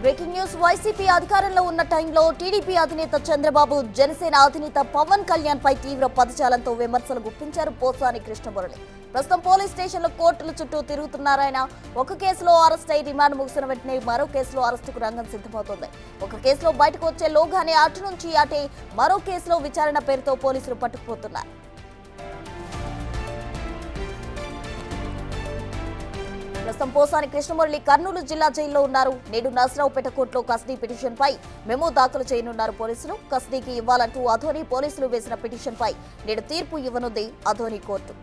Breaking news YCP అధికారంలో ఉన్న టైంలో టీడీపీ అధినేత చంద్రబాబు జనసేన అధినేత పవన్ కళ్యాణ్ పై తీవ్ర పదజాలంతో విమర్శలు గుప్పించారు పోసాని కృష్ణమురళి. ప్రస్తుతం పోలీస్ స్టేషన్లో కోర్టుల చుట్టూ తిరుగుతున్నారాయన. ఒక కేసులో అరెస్ట్ అయి రిమాండ్ ముగిసిన వెంటనే మరో కేసులో అరెస్టుకు రంగం సిద్ధమవుతోంది. ఒక కేసులో బయటకు వచ్చే లోగానే అటు నుంచి అటే మరో కేసులో విచారణ పేరుతో పోలీసులు పట్టుకుపోతున్నారు. ప్రస్తుతం పోసాని కృష్ణమురళి కర్నూలు జిల్లా జైల్లో ఉన్నారు. నేడు నర్సరావుపేట కోర్టులో కస్టడీ పిటిషన్ పై మెమో దాఖలు చేయనున్నారు పోలీసులు. కస్టడీకి ఇవ్వాలంటూ అధోని పోలీసులు వేసిన పిటిషన్ పై నేడు తీర్పు ఇవ్వనుంది అధోని కోర్టు.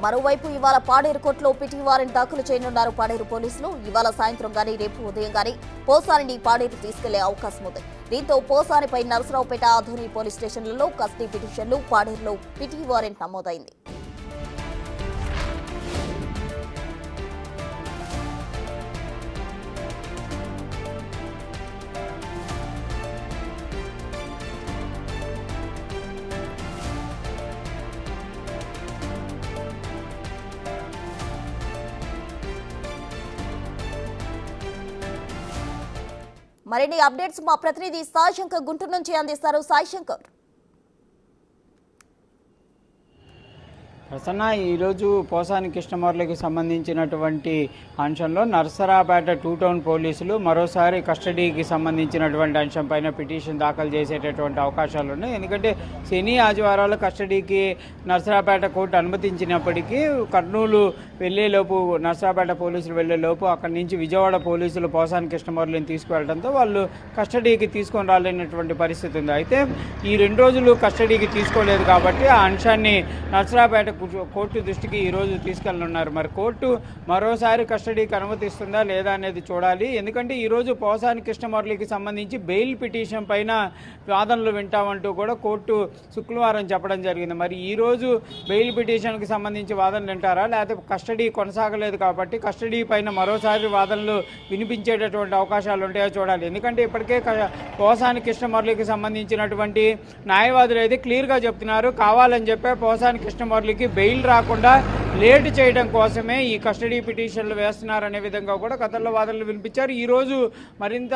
మరోవైపు ఇవాళ పాడేరు కోర్టులో పిటి వారెంట్ దాఖలు చేయనున్నారు పాడేరు పోలీసులు. ఇవాళ సాయంత్రం గానీ రేపు ఉదయం గానీ పోసానిని పాడేరు తీసుకెళ్లే అవకాశం ఉంది. దీంతో పోసానిపై నర్సరావుపేట ఆధోని పోలీస్ స్టేషన్లలో కస్టడీ పిటిషన్లు, పాడేరులో పిటి వారెంట్ నమోదైంది. మరిన్ని అప్డేట్స్ మా ప్రతినిధి సాయి శంకర్ గుంటూరు నుంచి అందిస్తారు. సాయి శంకర్. ప్రసన్న, ఈరోజు పోసాని కృష్ణమురళికి సంబంధించినటువంటి అంశంలో నర్సరావుపేట 2 టౌన్ పోలీసులు మరోసారి కస్టడీకి సంబంధించినటువంటి అంశం పైన పిటిషన్ దాఖలు చేసేటటువంటి అవకాశాలు ఉన్నాయి. ఎందుకంటే శని ఆదివారాలు కస్టడీకి నర్సరావుపేట కోర్టు అనుమతించినప్పటికీ కర్నూలు వెళ్లేలోపు, నర్సరావుపేట పోలీసులు వెళ్లేలోపు అక్కడి నుంచి విజయవాడ పోలీసులు పోసాని కృష్ణమురళిని తీసుకువెళ్లడంతో వాళ్ళు కస్టడీకి తీసుకొని రాలేనటువంటి పరిస్థితి ఉంది. అయితే ఈ 2 రోజులు కస్టడీకి తీసుకోలేదు కాబట్టి ఆ అంశాన్ని నర్సరావుపేట కోర్టు దృష్టికి ఈరోజు తీసుకెళ్లనున్నారు. మరి కోర్టు మరోసారి కస్టడీకి అనుమతిస్తుందా లేదా అనేది చూడాలి. ఎందుకంటే ఈరోజు పోసాని కృష్ణమురళికి సంబంధించి బెయిల్ పిటిషన్ పైన వాదనలు వింటామంటూ కూడా కోర్టు శుక్రవారం చెప్పడం జరిగింది. మరి ఈరోజు బెయిల్ పిటిషన్కి సంబంధించి వాదనలు వింటారా, లేకపోతే కస్టడీ కొనసాగలేదు కాబట్టి కస్టడీ పైన మరోసారి వాదనలు వినిపించేటటువంటి అవకాశాలు ఉంటాయో చూడాలి. ఎందుకంటే ఇప్పటికే పోసాని కృష్ణమురళికి సంబంధించినటువంటి న్యాయవాదులు అయితే క్లియర్గా చెప్తున్నారు, కావాలని చెప్పే పోసాని కృష్ణమురళికి బెయిల్ రాకుండా లేట్ చేయడం కోసమే ఈ కస్టడీ పిటిషన్లు వేస్తున్నారనే విధంగా కూడా గతంలో వాదనలు వినిపించారు. ఈరోజు మరింత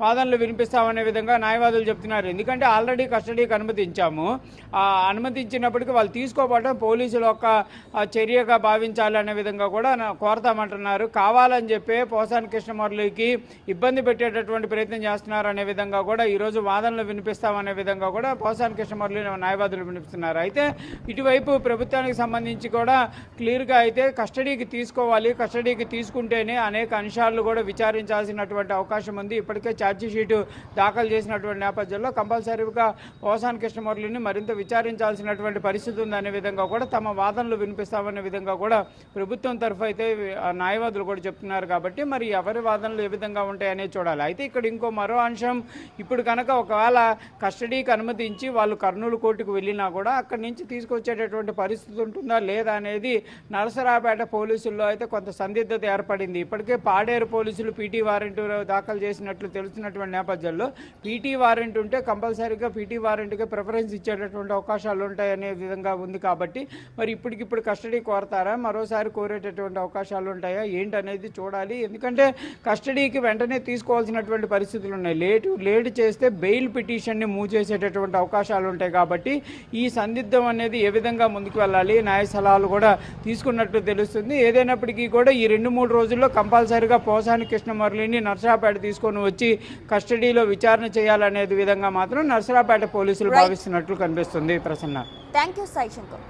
వాదనలు వినిపిస్తామనే విధంగా న్యాయవాదులు చెప్తున్నారు. ఎందుకంటే ఆల్రెడీ కస్టడీకి అనుమతించాము, అనుమతించినప్పటికీ వాళ్ళు తీసుకోవడం పోలీసులు ఒక చర్యగా భావించాలి అనే విధంగా కూడా కోరతామంటున్నారు. కావాలని చెప్పి పోసాని కృష్ణమురళికి ఇబ్బంది పెట్టేటటువంటి ప్రయత్నం చేస్తున్నారు అనే విధంగా కూడా ఈరోజు వాదనలు వినిపిస్తామనే విధంగా కూడా పోసాని కృష్ణమురళి న్యాయవాదులు వినిపిస్తున్నారు. అయితే ఇటువైపు ప్రభుత్వానికి సంబంధించి కూడా క్లియర్గా అయితే కస్టడీకి తీసుకోవాలి, కస్టడీకి తీసుకుంటేనే అనేక అంశాలను కూడా విచారించాల్సినటువంటి అవకాశం ఉంది. ఇప్పటికే ఛార్జిషీటు దాఖలు చేసినటువంటి నేపథ్యంలో కంపల్సరీగా పోసాని కృష్ణమురళిని మరింత విచారించాల్సినటువంటి పరిస్థితి ఉందనే విధంగా కూడా తమ వాదనలు వినిపిస్తామనే విధంగా కూడా ప్రభుత్వం తరఫు అయితే న్యాయవాదులు కూడా చెప్తున్నారు. కాబట్టి మరి ఎవరి వాదనలు ఏ విధంగా ఉంటాయనేది చూడాలి. అయితే ఇక్కడ ఇంకో మరో అంశం, ఇప్పుడు కనుక ఒకవేళ కస్టడీకి అనుమతించి వాళ్ళు కర్నూలు కోర్టుకు వెళ్ళినా కూడా అక్కడి నుంచి తీసుకొచ్చేటటువంటి పరిస్థితి ఉంటుందా లేదా అనేది నరసరావుపేట పోలీసుల్లో అయితే కొంత సందిగ్ధత ఏర్పడింది. ఇప్పటికే పాడేరు పోలీసులు పీటీ వారెంట్ దాఖలు చేసినట్లు తెలుస్తున్నటువంటి నేపథ్యంలో పీటీ వారెంట్ ఉంటే కంపల్సరీగా పీటీ వారెంట్కి ప్రిఫరెన్స్ ఇచ్చేటటువంటి అవకాశాలు ఉంటాయనే విధంగా ఉంది. కాబట్టి మరి ఇప్పటికిప్పుడు కస్టడీ కోరతారా, మరోసారి కోరేటటువంటి అవకాశాలు ఉంటాయా ఏంటనేది చూడాలి. ఎందుకంటే కస్టడీకి వెంటనే తీసుకోవాల్సినటువంటి పరిస్థితులు ఉన్నాయి. లేట్ చేస్తే బెయిల్ పిటిషన్ని మూవ్ చేసేటటువంటి అవకాశాలు ఉంటాయి. కాబట్టి ఈ సందిగ్ధం అనేది ఏ విధంగా ముందుకు వెళ్ళాలి, న్యాయ సలహాలు కూడా తీసుకున్నట్టు తెలుస్తుంది. ఏదైనప్పటికీ కూడా ఈ 2-3 రోజుల్లో కంపల్సరీగా పోసాని కృష్ణమురళిని నర్సరావుపేట తీసుకొని వచ్చి కస్టడీలో విచారణ చేయాలనే విధంగా మాత్రం నర్సరావుపేట పోలీసులు భావిస్తున్నట్లు కనిపిస్తుంది. ప్రసన్న. Thank you Sai Shankar.